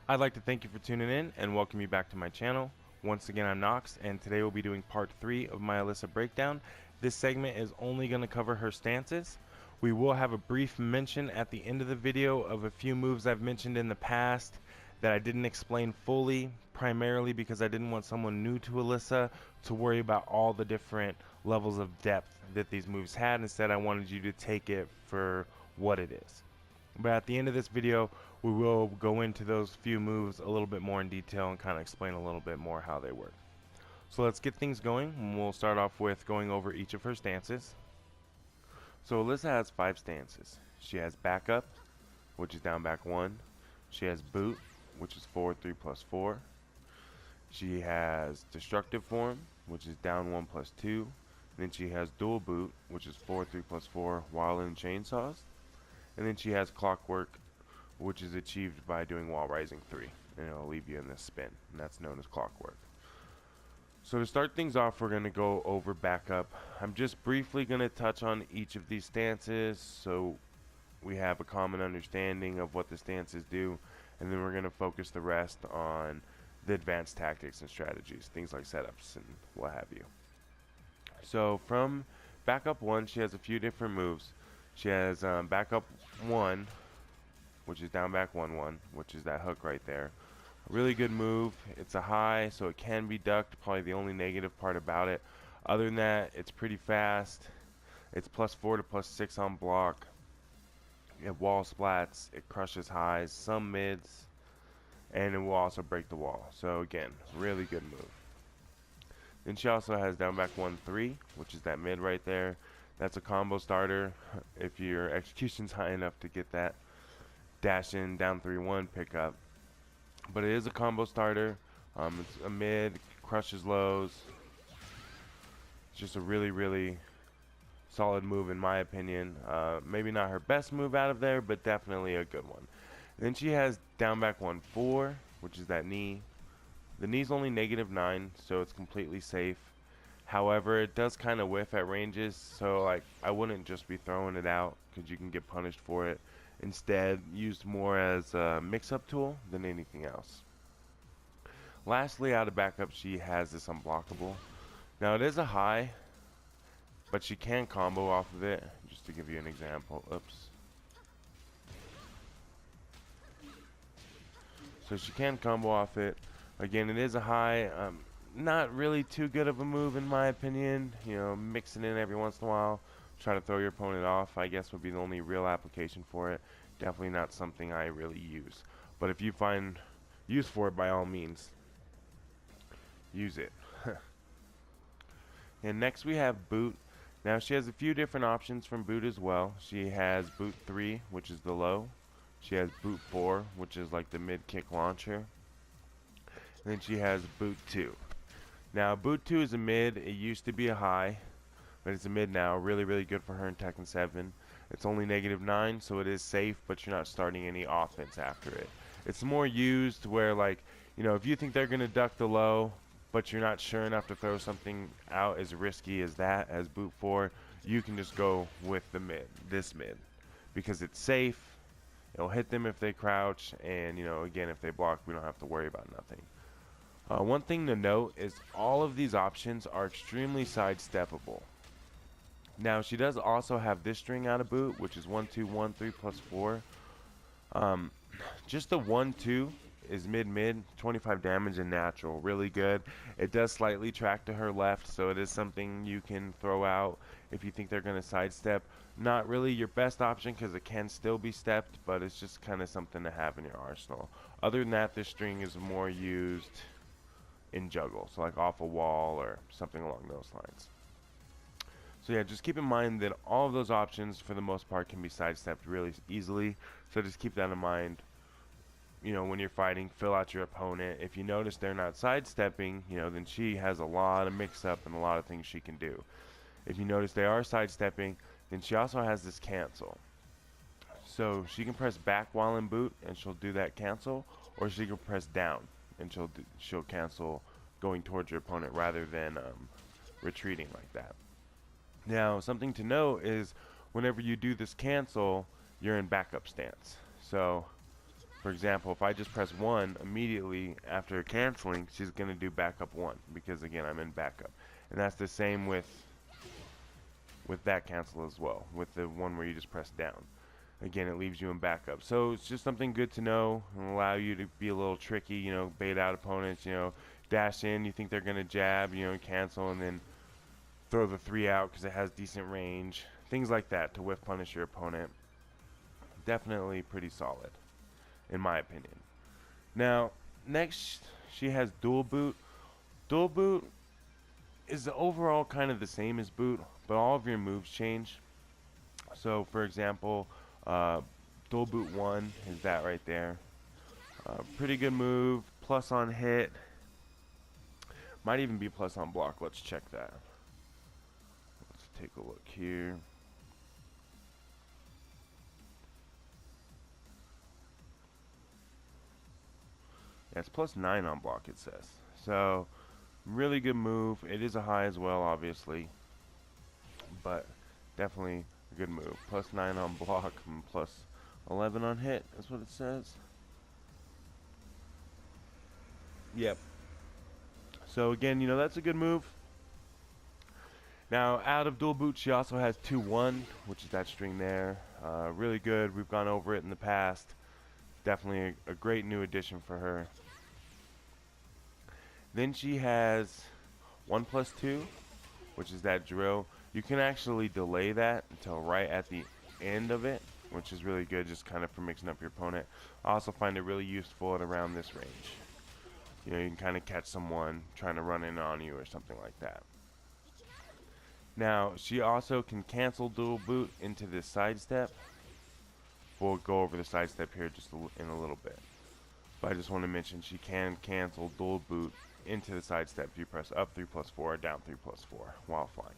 I'd like to thank you for tuning in and welcome you back to my channel. Once again, I'm Noxz, and today we'll be doing part 3 of my Alisa breakdown. This segment is only going to cover her stances. We will have a brief mention at the end of the video of a few moves I've mentioned in the past that I didn't explain fully, primarily because I didn't want someone new to Alisa to worry about all the different levels of depth that these moves had. Instead, I wanted you to take it for what it is. But at the end of this video, we will go into those few moves a little bit more in detail and kind of explain a little bit more how they work. So let's get things going, and we'll start off with going over each of her stances. So Alisa has 5 stances. She has backup, which is down back 1. She has boot, which is forward 3 plus 4. She has destructive form, which is down 1 plus 2. Then she has dual boot, which is forward 3 plus 4 while in chainsaws. And then she has Clockwork, which is achieved by doing wall rising 3. And it'll leave you in this spin, and that's known as Clockwork. So to start things off, we're going to go over backup. I'm just briefly going to touch on each of these stances so we have a common understanding of what the stances do. And then we're going to focus the rest on the advanced tactics and strategies, things like setups and what have you. So from backup 1, she has a few different moves. She has backup 1, which is down back 1-1, which is that hook right there. A really good move. It's a high, so it can be ducked. Probably the only negative part about it. Other than that, it's pretty fast. It's +4 to +6 on block. You have wall splats. It crushes highs, some mids, and it will also break the wall. So again, really good move. Then she also has down back 1-3, which is that mid right there. That's a combo starter if your execution's high enough to get that dash in down 3-1 pickup. But it is a combo starter. It's a mid, crushes lows. It's just a really solid move in my opinion. Maybe not her best move out of there, but definitely a good one. Then she has down back 1-4, which is that knee. The knee's only -9, so it's completely safe. However, it does kind of whiff at ranges, so like I wouldn't just be throwing it out because you can get punished for it. Instead, used more as a mix-up tool than anything else. Lastly, out of backup, she has this unblockable. Now it is a high, but she can combo off of it. Just to give you an example, oops. So she can combo off it. Again, it is a high. Not really too good of a move in my opinion. You know, mixing in every once in a while, try to throw your opponent off, I guess would be the only real application for it. Definitely not something I really use. But if you find use for it, by all means, use it. And next we have boot. Now she has a few different options from boot as well. She has boot 3, which is the low. She has boot 4, which is like the mid kick launcher. And then she has boot 2. Now boot 2 is a mid. It used to be a high, but it's a mid now. Really good for her in Tekken 7. It's only -9, so it is safe, but you're not starting any offense after it. It's more used where, like, you know, if you think they're going to duck the low, but you're not sure enough to throw something out as risky as that, as boot 4, you can just go with the mid, this mid, because it's safe. It'll hit them if they crouch, and, you know, again, if they block, we don't have to worry about nothing. One thing to note is all of these options are extremely sidesteppable. Now she does also have this string out of boot, which is 1-2-1-3 plus 4. Just the 1-2 is mid, 25 damage and natural, really good. It does slightly track to her left, so it is something you can throw out if you think they're going to sidestep. Not really your best option because it can still be stepped, but it's just kind of something to have in your arsenal. Other than that, this string is more used in juggle, so like off a wall or something along those lines. So yeah, just keep in mind that all of those options for the most part can be sidestepped really easily, so just keep that in mind. You know, when you're fighting, fill out your opponent. If you notice they're not sidestepping, you know, then she has a lot of mix-up and a lot of things she can do. If you notice they are sidestepping, then she also has this cancel. So she can press back while in boot and she'll do that cancel, or she can press down and she'll cancel going towards your opponent rather than retreating like that. Now, something to note is whenever you do this cancel, you're in backup stance. So For example, if I just press 1 immediately after canceling, she's going to do backup 1 because again I'm in backup. And that's the same with that cancel as well, with the one where you just press down. Again, it leaves you in backup. So it's just something good to know and allow you to be a little tricky, you know, bait out opponents, you know, dash in, you think they're going to jab, you know, cancel, and then throw the 3 out because it has decent range. Things like that to whiff punish your opponent. Definitely pretty solid, in my opinion. Now, next she has dual boot. Dual boot is overall kind of the same as boot, but all of your moves change. So, for example, dual boot 1 is that right there. Pretty good move, plus on hit. Might even be plus on block. Let's check that. Let's take a look here. Yeah, it's plus 9 on block, it says. So, really good move. It is a high as well, obviously, but definitely a good move. Plus 9 on block and plus 11 on hit. That's what it says. Yep. So again, you know, that's a good move. Now, out of dual boot, she also has 2-1, which is that string there. Really good. We've gone over it in the past. Definitely a great new addition for her. Then she has 1+2, which is that drill. You can actually delay that until right at the end of it, which is really good, just kind of for mixing up your opponent. I also find it really useful at around this range. You know, you can kind of catch someone trying to run in on you or something like that. Now, she also can cancel dual boot into this sidestep. We'll go over the sidestep here just in a little bit. But I just want to mention she can cancel dual boot into the sidestep if you press up 3+4 or down 3+4 while flying.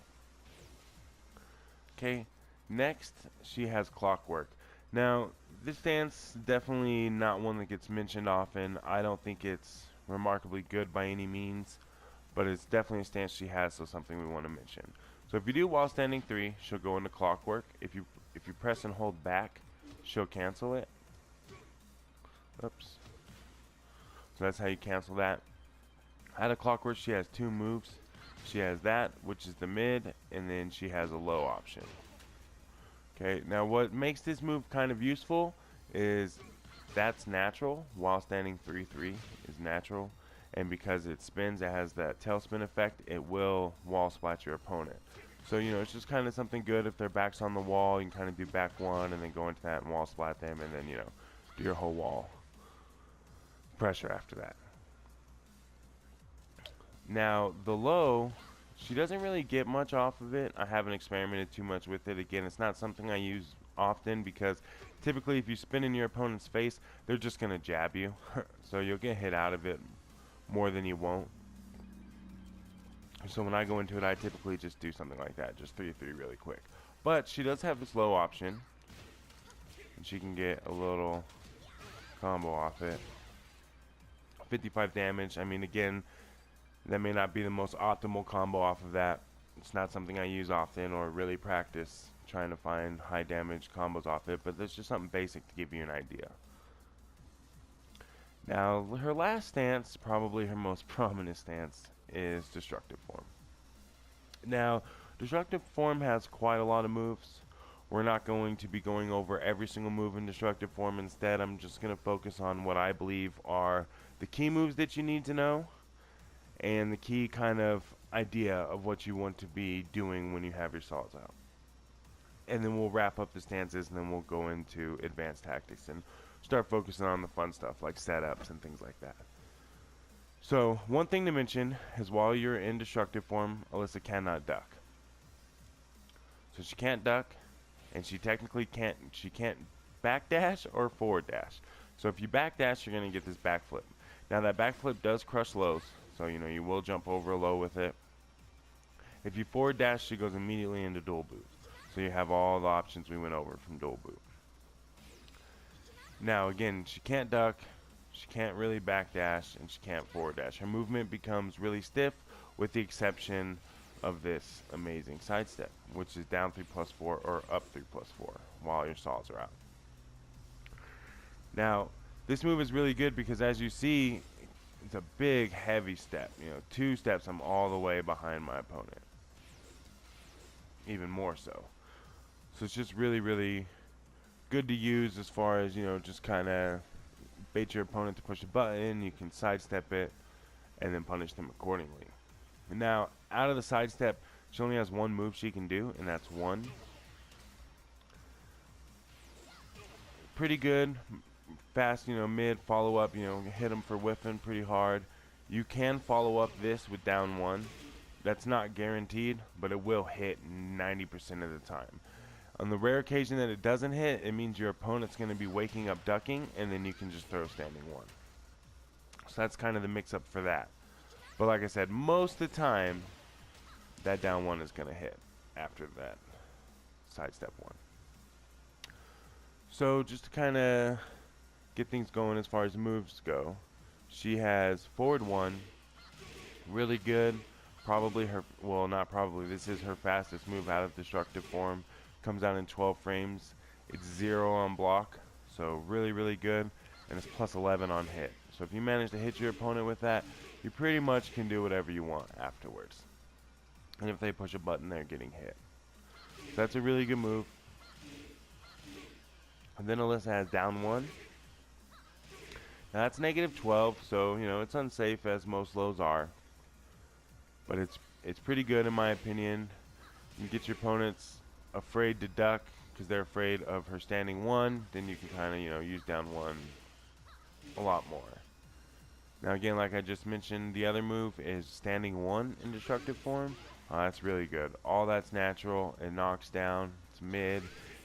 Okay, next she has Clockwork. Now, this stance definitely not one that gets mentioned often. I don't think it's remarkably good by any means, but it's definitely a stance she has, so something we want to mention. So if you do while standing 3, she'll go into Clockwork. If you press and hold back, she'll cancel it. Oops. So that's how you cancel that. Out of Clockwork, she has 2 moves. She has that, which is the mid, and then she has a low option. Okay, now what makes this move kind of useful is that's natural. While standing 3-3 is natural, and because it spins, it has that tailspin effect. It will wall splat your opponent. So, you know, it's just kind of something good if their back's on the wall. You can kind of do back 1 and then go into that and wall splat them, and then, you know, do your whole wall pressure after that. Now, the low, she doesn't really get much off of it. I haven't experimented too much with it. Again, it's not something I use often because typically if you spin in your opponent's face, they're just going to jab you. So you'll get hit out of it more than you won't. So when I go into it, I typically just do something like that, just 3-3 really quick. But she does have this low option, and she can get a little combo off it. 55 damage. I mean, again, that may not be the most optimal combo off of that. It's not something I use often or really practice trying to find high damage combos off it, but that's just something basic to give you an idea. Now, her last stance, probably her most prominent stance, is Destructive Form. Now, Destructive Form has quite a lot of moves. We're not going to be going over every single move in Destructive Form. Instead, I'm just going to focus on what I believe are the key moves that you need to know and the key kind of idea of what you want to be doing when you have your solids out. And then we'll wrap up the stances, and then we'll go into advanced tactics and start focusing on the fun stuff like setups and things like that. So one thing to mention is while you're in Destructive Form, Alisa cannot duck. So she can't duck, and she technically can't backdash or forward dash. So if you backdash, you're going to get this backflip. Now that backflip does crush lows, so you know you will jump over a low with it. If you forward dash, she goes immediately into dual boot. So you have all the options we went over from dual boot. Now again, she can't duck, she can't really backdash, and she can't forward dash. Her movement becomes really stiff with the exception of this amazing sidestep, which is down 3+4 or up 3+4 while your solids are out. Now, This move is really good because, as you see, it's a big, heavy step. You know, 2 steps, I'm all the way behind my opponent. Even more so. So it's just really, really good to use as far as, you know, just kind of bait your opponent to push a button. You can sidestep it and then punish them accordingly. And now, out of the sidestep, she only has 1 move she can do, and that's 1. Pretty good. Fast, you know, mid, follow up, you know, hit them for whiffing pretty hard. You can follow up this with down 1. That's not guaranteed, but it will hit 90% of the time. On the rare occasion that it doesn't hit, it means your opponent's going to be waking up ducking, and then you can just throw standing 1. So that's kind of the mix-up for that. But like I said, most of the time, that down 1 is going to hit after that sidestep 1. So just to kind of get things going as far as moves go, she has forward 1, really good. Probably her, well, not probably, this is her fastest move out of destructive form. Comes out in 12 frames. It's 0 on block, so really, really good. And it's plus 11 on hit. So if you manage to hit your opponent with that, you pretty much can do whatever you want afterwards. And if they push a button, they're getting hit. So that's a really good move. And then Alisa has down 1. Now that's negative 12, so you know it's unsafe as most lows are. But it's pretty good in my opinion. You get your opponents afraid to duck because they're afraid of her standing 1. Then you can kind of, you know, use down 1 a lot more. Now again, like I just mentioned, the other move is standing 1 in destructive form. That's really good. All that's natural. It knocks down. It's mid.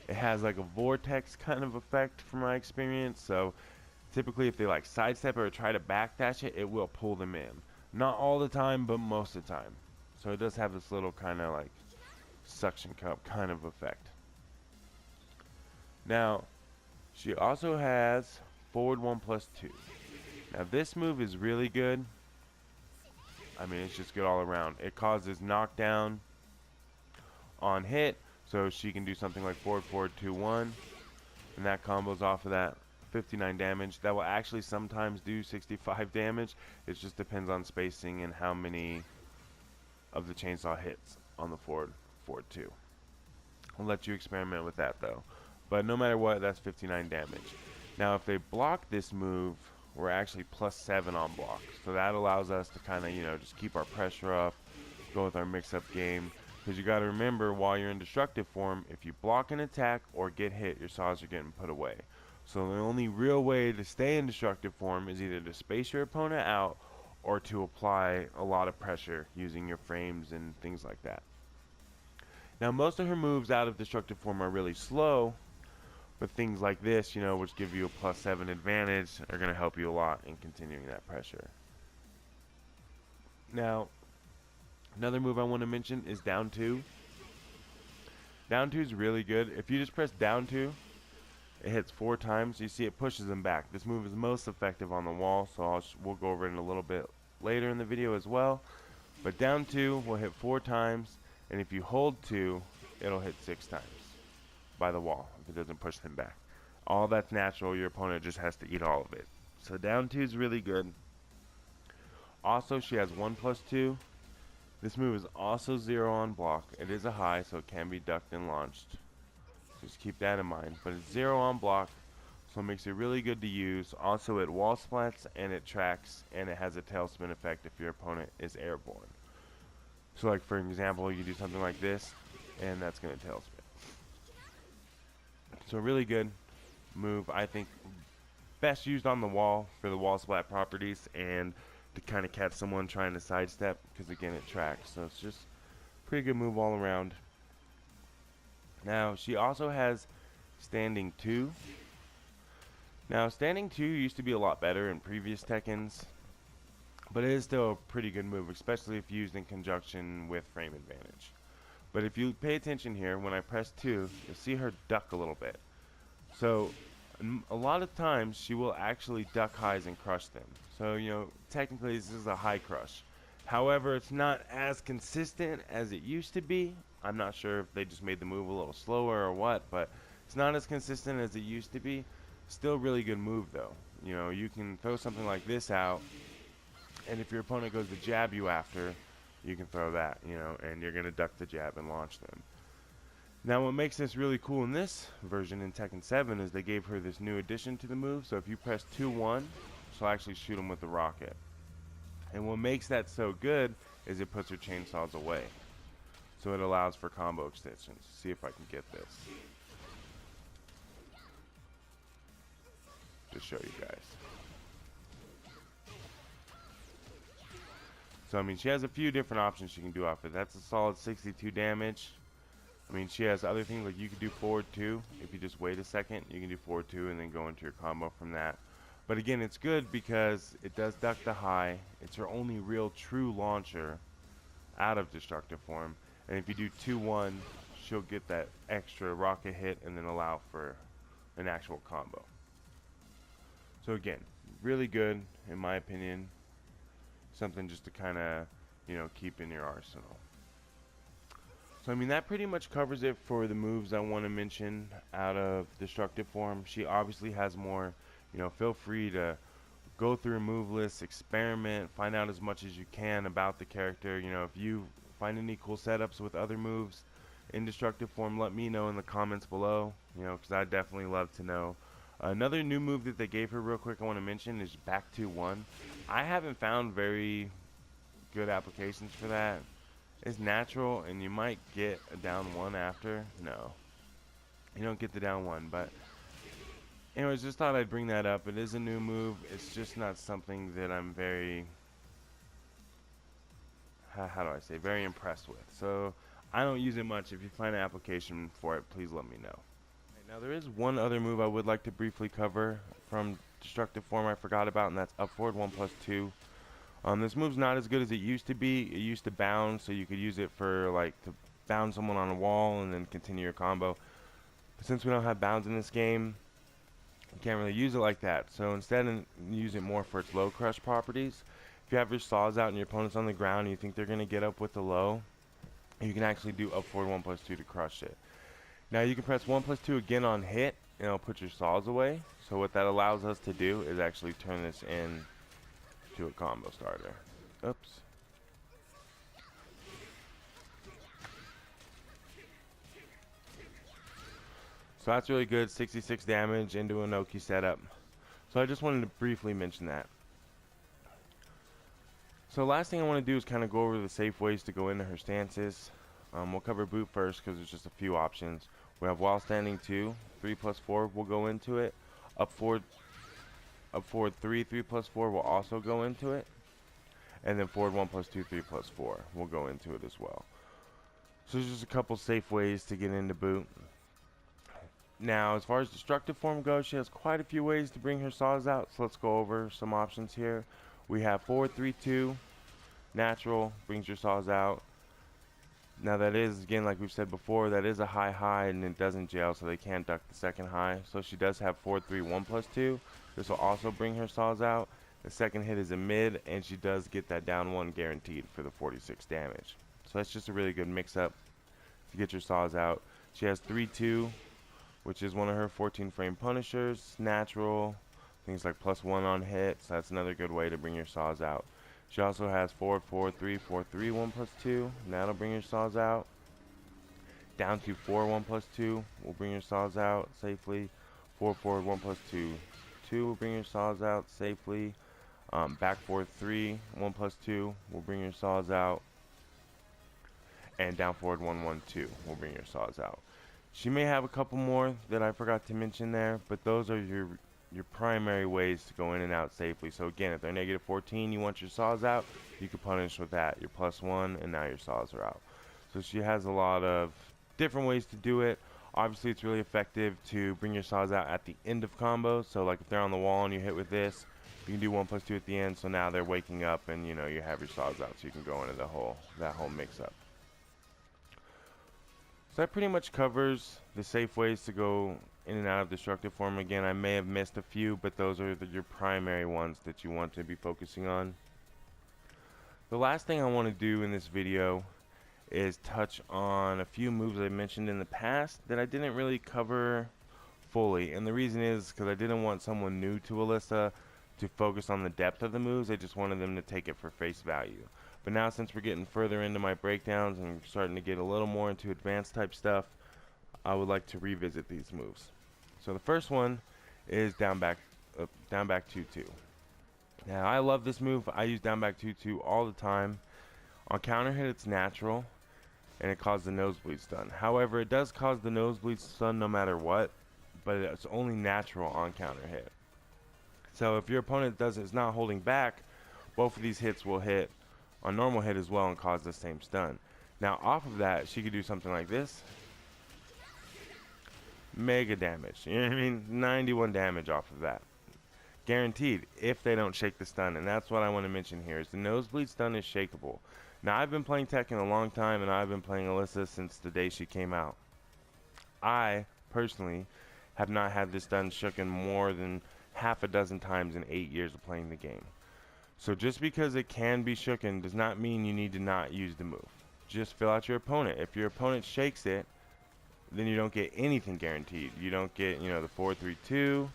It has like a vortex kind of effect from my experience. So typically if they like sidestep or try to backdash it, it will pull them in. Not all the time, but most of the time. So it does have this little kind of like suction cup kind of effect. Now, she also has forward 1 plus 2. Now this move is really good. I mean, it's just good all around. It causes knockdown on hit, so she can do something like forward, forward, 2, 1. And that combos off of that 59 damage. That will actually sometimes do 65 damage. It just depends on spacing and how many of the chainsaw hits on the forward, forward 2. I'll let you experiment with that though. But no matter what, that's 59 damage. Now if they block this move, we're actually plus 7 on block. So that allows us to kind of, you know, just keep our pressure up, go with our mix-up game. Because you got to remember, while you're in destructive form, if you block an attack or get hit, your saws are getting put away. So the only real way to stay in destructive form is either to space your opponent out or to apply a lot of pressure using your frames and things like that. Now most of her moves out of destructive form are really slow, but things like this, you know, which give you a plus 7 advantage, are going to help you a lot in continuing that pressure. Now, another move I want to mention is down 2. Down 2 is really good. If you just press down 2, it hits 4 times. You see it pushes them back. This move is most effective on the wall, so we'll go over it in a little bit later in the video as well. But down 2 will hit 4 times, and if you hold 2, it'll hit 6 times by the wall if it doesn't push them back. All that's natural. Your opponent just has to eat all of it. So down 2 is really good. Also, she has 1 plus 2. This move is also 0 on block. It is a high, so it can be ducked and launched. Just keep that in mind. But it's 0 on block, so it makes it really good to use. Also, it wall splats and it tracks, and it has a tailspin effect if your opponent is airborne. So like for example, you do something like this, and that's going to tailspin. So really good move. I think best used on the wall for the wall splat properties and to kind of catch someone trying to sidestep, because again it tracks. So it's just pretty good move all around. Now she also has standing 2. Now standing 2 used to be a lot better in previous Tekkens, but it is still a pretty good move, especially if used in conjunction with frame advantage. But if you pay attention here, when I press 2, you'll see her duck a little bit. So a lot of times she will actually duck highs and crush them. So, you know, technically this is a high crush. However, it's not as consistent as it used to be. I'm not sure if they just made the move a little slower or what, but it's not as consistent as it used to be. Still really good move though. You know, you can throw something like this out, and if your opponent goes to jab you after, you can throw that, you know, and you're gonna duck the jab and launch them. Now what makes this really cool in this version in Tekken 7 is they gave her this new addition to the move. So if you press 2-1, she'll actually shoot him with the rocket. And what makes that so good is it puts her chainsaws away. So it allows for combo extensions. See if I can get this. Just show you guys. So I mean, she has a few different options she can do off it. That's a solid 62 damage. I mean, she has other things like you can do forward 2. If you just wait a second, you can do forward 2 and then go into your combo from that. But again, it's good because it does duck the high. It's her only real true launcher out of destructive form. And if you do 2-1, she'll get that extra rocket hit and then allow for an actual combo. So again, really good in my opinion. Something just to kind of, you know, keep in your arsenal. So I mean, that pretty much covers it for the moves I want to mention out of destructive form. She obviously has more. You know, feel free to go through a move list, experiment, find out as much as you can about the character. You know, if you find any cool setups with other moves in destructive form, let me know in the comments below, you know, because I'd definitely love to know. Another new move that they gave her real quick I want to mention is back 2-1. I haven't found very good applications for that. It's natural, and you might get a down 1 after. No, you don't get the down 1, but anyways, just thought I'd bring that up. It is a new move. It's just not something that I'm very, how do I say, very impressed with. So I don't use it much. If you find an application for it, please let me know. Now there is one other move I would like to briefly cover from destructive form I forgot about, and that's up forward 1+2. This move's not as good as it used to be. It used to bound, so you could use it for like to bound someone on a wall and then continue your combo. But since we don't have bounds in this game, you can't really use it like that. So instead, use it more for its low crush properties. If you have your saws out and your opponent's on the ground and you think they're going to get up with the low, you can actually do up forward 1+2 to crush it. Now you can press 1+2 again on hit, and it'll put your saws away. So what that allows us to do is actually turn this in to a combo starter. Oops. So that's really good, 66 damage into a Noxz setup. So I just wanted to briefly mention that. So last thing I want to do is kind of go over the safe ways to go into her stances. We'll cover boot first because there's just a few options. We have while standing 2, 3+4 will go into it. Up forward 3, 3+4 will also go into it. And then forward 1+2, 3+4 will go into it as well. So there's just a couple safe ways to get into boot. Now, as far as destructive form goes, she has quite a few ways to bring her saws out. So let's go over some options here. We have forward 3-2, natural, brings your saws out. Now that is, again, like we've said before, that is a high and it doesn't jail, so they can't duck the second high. So she does have forward 3, 1+2. This will also bring her saws out. The second hit is a mid, and she does get that down 1 guaranteed for the 46 damage. So that's just a really good mix-up to get your saws out. She has 3-2, which is one of her 14 frame punishers, natural, things like +1 on hit, so that's another good way to bring your saws out. She also has forward 4-3, 4-3, 1+2, and that'll bring your saws out. Down to 4, 1+2 will bring your saws out safely. Forward 1+2, 2 will bring your saws out safely. Back 4-3, 1+2 will bring your saws out. And down forward 1-1-2 will bring your saws out. She may have a couple more that I forgot to mention there, but those are your primary ways to go in and out safely. So again, if they're -14, you want your saws out, you can punish with that. Your +1, and now your saws are out. So she has a lot of different ways to do it. Obviously, it's really effective to bring your saws out at the end of combos. So like if they're on the wall and you hit with this, you can do 1+2 at the end. So now they're waking up, and you know you have your saws out, so you can go into that whole mix-up. So that pretty much covers the safe ways to go in and out of destructive form. Again, I may have missed a few, but those are your primary ones that you want to be focusing on. The last thing I want to do in this video is touch on a few moves I mentioned in the past that I didn't really cover fully, and the reason is because I didn't want someone new to Alisa to focus on the depth of the moves. I just wanted them to take it for face value. But now, since we're getting further into my breakdowns and starting to get a little more into advanced type stuff, I would like to revisit these moves. So the first one is down back 2-2. Now I love this move. I use down back 2-2 all the time. On counter hit, it's natural, and it causes the nosebleed stun. However, it does cause the nosebleed stun no matter what, but it's only natural on counter hit. So if your opponent is not holding back, both of these hits will hit on normal hit as well and cause the same stun. Now off of that, she could do something like this. Mega damage. You know what I mean? 91 damage off of that. Guaranteed, if they don't shake the stun. And that's what I want to mention here, is the nosebleed stun is shakeable. Now, I've been playing Tekken a long time, and I've been playing Alisa since the day she came out. I, personally, have not had this stun shooken more than half a dozen times in 8 years of playing the game. So just because it can be shooken does not mean you need to not use the move. Just fill out your opponent. If your opponent shakes it, then you don't get anything guaranteed. You don't get, the 4-3-2,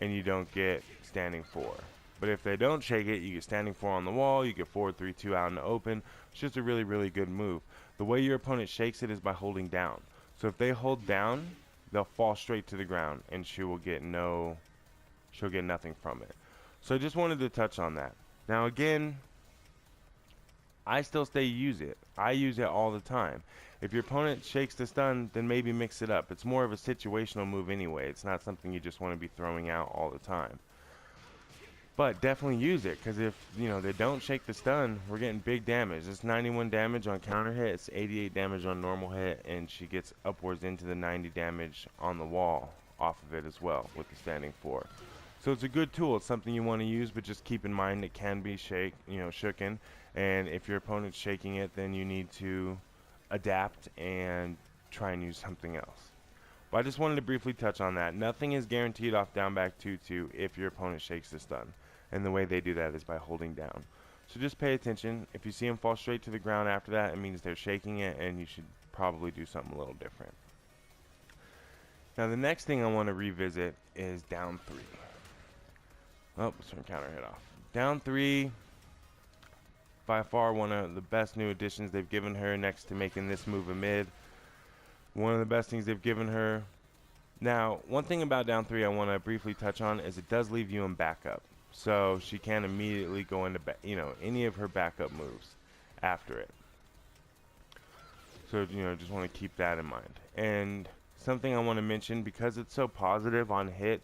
and you don't get standing 4. But if they don't shake it, you get standing 4 on the wall, you get 4-3-2 out in the open. It's just a really, really good move. The way your opponent shakes it is by holding down. So if they hold down, they'll fall straight to the ground, and she'll get nothing from it. So I just wanted to touch on that. Now again, I still use it. I use it all the time. If your opponent shakes the stun, then maybe mix it up. It's more of a situational move anyway. It's not something you just want to be throwing out all the time. But definitely use it, because if they don't shake the stun, we're getting big damage. It's 91 damage on counter hit, it's 88 damage on normal hit, and she gets upwards into the 90 damage on the wall off of it as well with the standing 4. So it's a good tool. It's something you want to use, but just keep in mind it can be shooken. And if your opponent's shaking it, then you need to adapt and try and use something else. But I just wanted to briefly touch on that. Nothing is guaranteed off down back 2-2 if your opponent shakes the stun. And the way they do that is by holding down. So just pay attention. If you see them fall straight to the ground after that, it means they're shaking it, and you should probably do something a little different. Now the next thing I want to revisit is down 3. Oh, turn counter hit off. Down 3, by far one of the best new additions they've given her, next to making this move a mid. One of the best things they've given her. Now, one thing about down 3 I want to briefly touch on is it does leave you in backup. So she can immediately go into any of her backup moves after it. So just want to keep that in mind. And something I want to mention, because it's so positive on hit,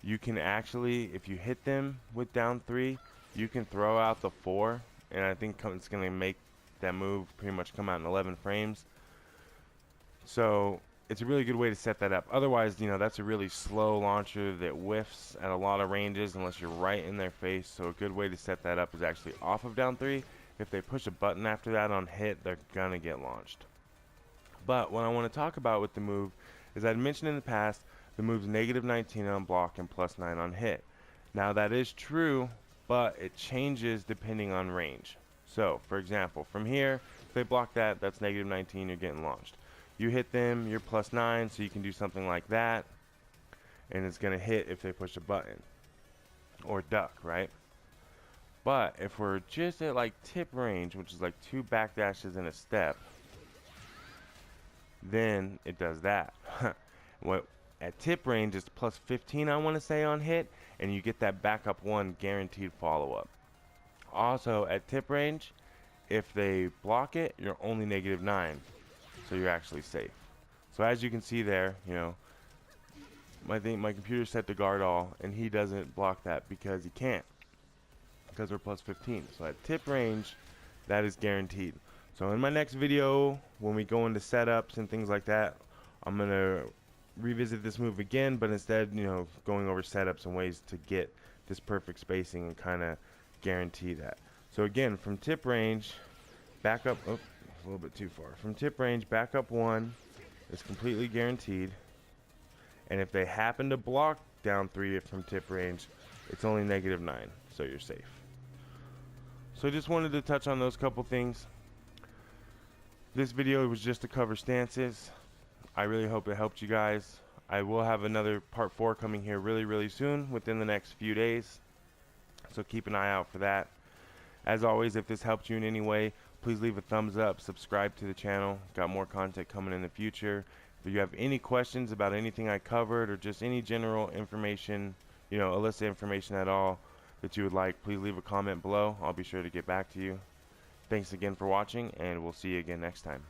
you can actually, if you hit them with down 3, you can throw out the 4, and I think it's going to make that move pretty much come out in 11 frames. So it's a really good way to set that up. Otherwise, that's a really slow launcher that whiffs at a lot of ranges unless you're right in their face. So a good way to set that up is actually off of down 3. If they push a button after that on hit, they're going to get launched. But what I want to talk about with the move is I'd mentioned in the past the move's -19 on block and +9 on hit. Now that is true, but it changes depending on range. So, for example, from here, if they block that, that's -19, you're getting launched. You hit them, you're +9, so you can do something like that, and it's going to hit if they push a button or duck, right? But if we're just at like tip range, which is like 2 backdashes and a step, then it does that. What at tip range is +15, I want to say, on hit, and you get that backup 1 guaranteed follow-up. Also at tip range, if they block it, you're only -9. So you're actually safe. So as you can see there, my computer's set to guard all, and he doesn't block that because he can't, because we're +15. So at tip range, that is guaranteed. So in my next video, when we go into setups and things like that, I'm gonna revisit this move again, but instead, going over setups and ways to get this perfect spacing and kind of guarantee that. So again, from tip range, back up. Oh, a little bit too far. From tip range, backup 1 is completely guaranteed, and if they happen to block down 3 from tip range, it's only -9, so you're safe. So I just wanted to touch on those couple things. This video was just to cover stances. I really hope it helped you guys. I will have another part 4 coming here really soon within the next few days, so keep an eye out for that. As always, if this helped you in any way, please leave a thumbs up, subscribe to the channel. Got more content coming in the future. If you have any questions about anything I covered or just any general information, Alisa information at all that you would like, please leave a comment below. I'll be sure to get back to you. Thanks again for watching, and we'll see you again next time.